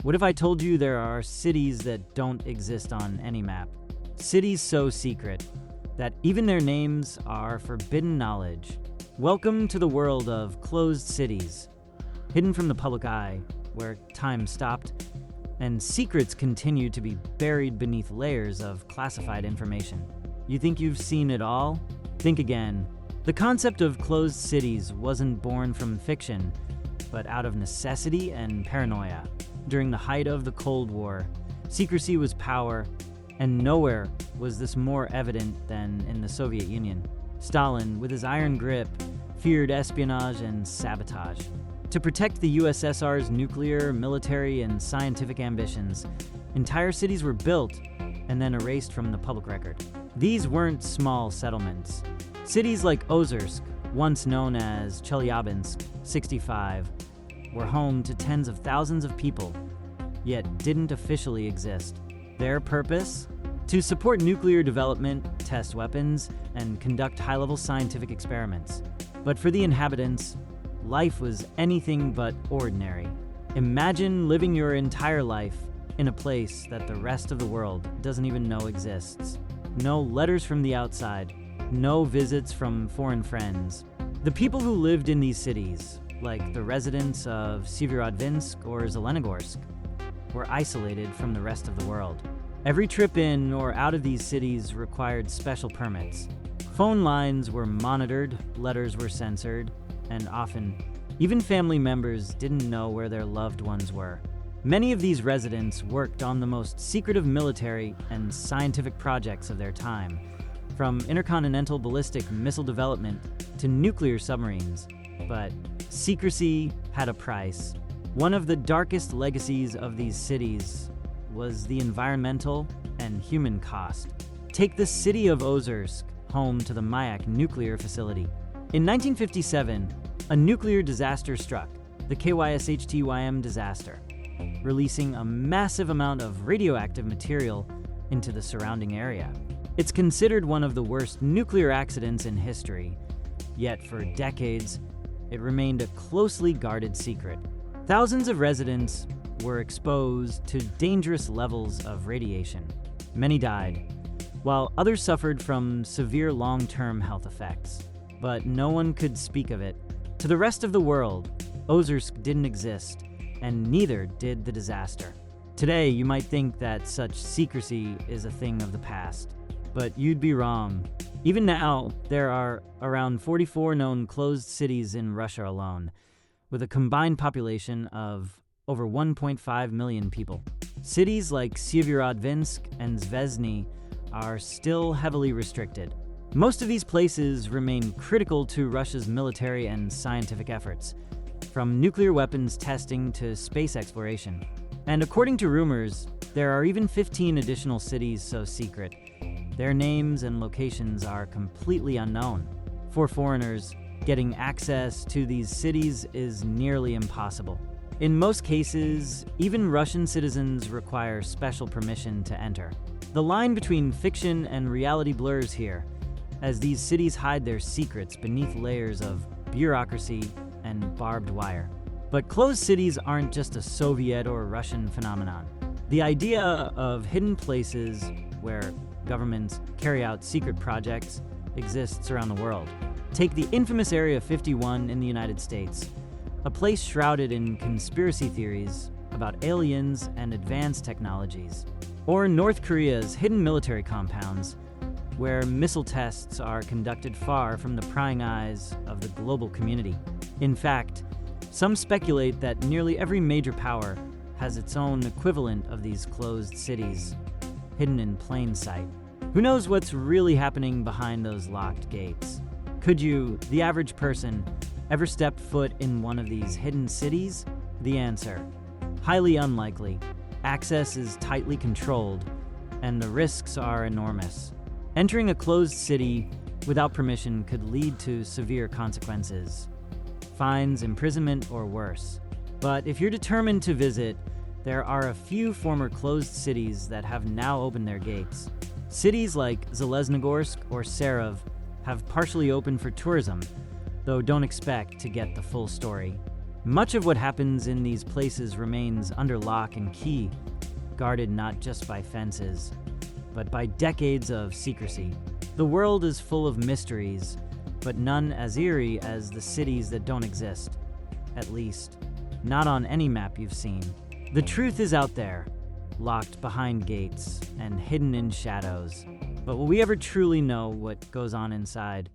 What if I told you there are cities that don't exist on any map? Cities so secret that even their names are forbidden knowledge. Welcome to the world of closed cities, hidden from the public eye, where time stopped, and secrets continue to be buried beneath layers of classified information. You think you've seen it all? Think again. The concept of closed cities wasn't born from fiction, but out of necessity and paranoia. During the height of the Cold War, secrecy was power, and nowhere was this more evident than in the Soviet Union. Stalin, with his iron grip, feared espionage and sabotage. To protect the USSR's nuclear, military, and scientific ambitions, entire cities were built and then erased from the public record. These weren't small settlements. Cities like Ozersk, once known as Chelyabinsk, 65, were home to tens of thousands of people, yet didn't officially exist. Their purpose? To support nuclear development, test weapons, and conduct high-level scientific experiments. But for the inhabitants, life was anything but ordinary. Imagine living your entire life in a place that the rest of the world doesn't even know exists. No letters from the outside, no visits from foreign friends. The people who lived in these cities, like the residents of Severodvinsk or Zelenogorsk, were isolated from the rest of the world. Every trip in or out of these cities required special permits. Phone lines were monitored, letters were censored, and often, even family members didn't know where their loved ones were. Many of these residents worked on the most secretive military and scientific projects of their time, from intercontinental ballistic missile development to nuclear submarines. But secrecy had a price. One of the darkest legacies of these cities was the environmental and human cost. Take the city of Ozersk, home to the Mayak nuclear facility. In 1957, a nuclear disaster struck, the KYSHTYM disaster, releasing a massive amount of radioactive material into the surrounding area. It's considered one of the worst nuclear accidents in history, yet for decades, it remained a closely guarded secret. Thousands of residents were exposed to dangerous levels of radiation. Many died, while others suffered from severe long-term health effects. But no one could speak of it. To the rest of the world, Ozersk didn't exist, and neither did the disaster. Today, you might think that such secrecy is a thing of the past, but you'd be wrong. Even now, there are around 44 known closed cities in Russia alone, with a combined population of over 1.5 million people. Cities like Severodvinsk and Zvezny are still heavily restricted. Most of these places remain critical to Russia's military and scientific efforts, from nuclear weapons testing to space exploration. And according to rumors, there are even 15 additional cities so secret. Their names and locations are completely unknown. For foreigners, getting access to these cities is nearly impossible. In most cases, even Russian citizens require special permission to enter. The line between fiction and reality blurs here, as these cities hide their secrets beneath layers of bureaucracy and barbed wire. But closed cities aren't just a Soviet or Russian phenomenon. The idea of hidden places where governments carry out secret projects exists around the world. Take the infamous Area 51 in the United States, a place shrouded in conspiracy theories about aliens and advanced technologies. Or North Korea's hidden military compounds, where missile tests are conducted far from the prying eyes of the global community. In fact, some speculate that nearly every major power has its own equivalent of these closed cities, hidden in plain sight. Who knows what's really happening behind those locked gates? Could you, the average person, ever step foot in one of these hidden cities? The answer: highly unlikely. Access is tightly controlled, and the risks are enormous. Entering a closed city without permission could lead to severe consequences: fines, imprisonment, or worse. But if you're determined to visit, there are a few former closed cities that have now opened their gates. Cities like Zeleznogorsk or Serov have partially opened for tourism, though don't expect to get the full story. Much of what happens in these places remains under lock and key, guarded not just by fences, but by decades of secrecy. The world is full of mysteries, but none as eerie as the cities that don't exist. At least, not on any map you've seen. The truth is out there, locked behind gates and hidden in shadows. But will we ever truly know what goes on inside?